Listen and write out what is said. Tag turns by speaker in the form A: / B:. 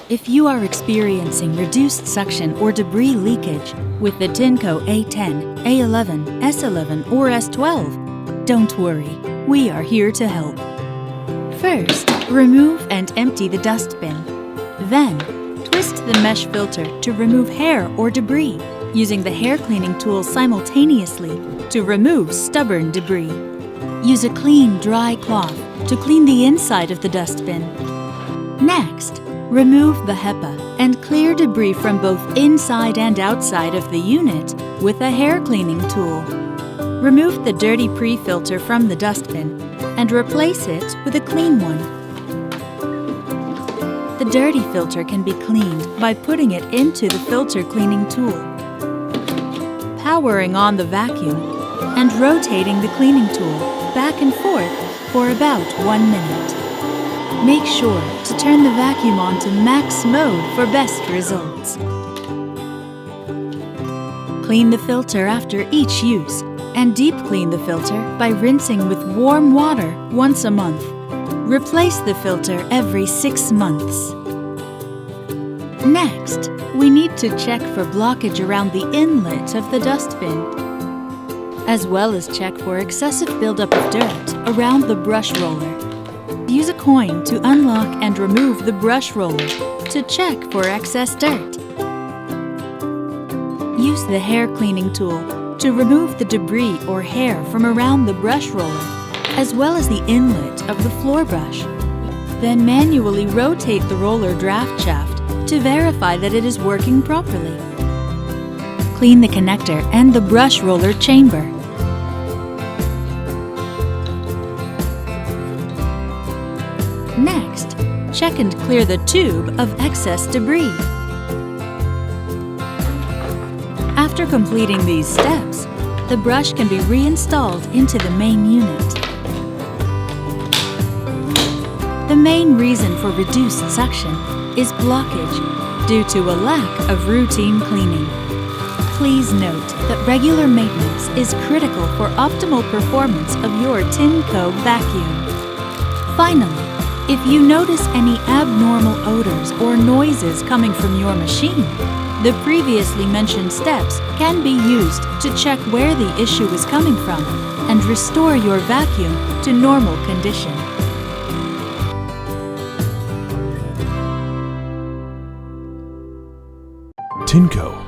A: If you are experiencing reduced suction or debris leakage with the Tineco A10, A11, S11, or S12, don't worry, we are here to help. First, remove and empty the dustbin. Then, twist the mesh filter to remove hair or debris, using the hair cleaning tool simultaneously to remove stubborn debris. Use a clean, dry cloth to clean the inside of the dustbin. Next, remove the HEPA and clear debris from both inside and outside of the unit with a hair cleaning tool. Remove the dirty pre-filter from the dustbin and replace it with a clean one. The dirty filter can be cleaned by putting it into the filter cleaning tool, powering on the vacuum, and rotating the cleaning tool back and forth for about 1 minute. Make sure to turn the vacuum on to max mode for best results. Clean the filter after each use and deep clean the filter by rinsing with warm water once a month. Replace the filter every 6 months. Next, we need to check for blockage around the inlet of the dustbin, as well as check for excessive buildup of dirt around the brush roller. Use a coin to unlock and remove the brush roller to check for excess dirt. Use the hair cleaning tool to remove the debris or hair from around the brush roller, as well as the inlet of the floor brush. Then manually rotate the roller draft shaft to verify that it is working properly. Clean the connector and the brush roller chamber. Next, check and clear the tube of excess debris. After completing these steps, the brush can be reinstalled into the main unit. The main reason for reduced suction is blockage due to a lack of routine cleaning. Please note that regular maintenance is critical for optimal performance of your Tineco vacuum. Finally, if you notice any abnormal odors or noises coming from your machine, the previously mentioned steps can be used to check where the issue is coming from and restore your vacuum to normal condition.
B: Tineco.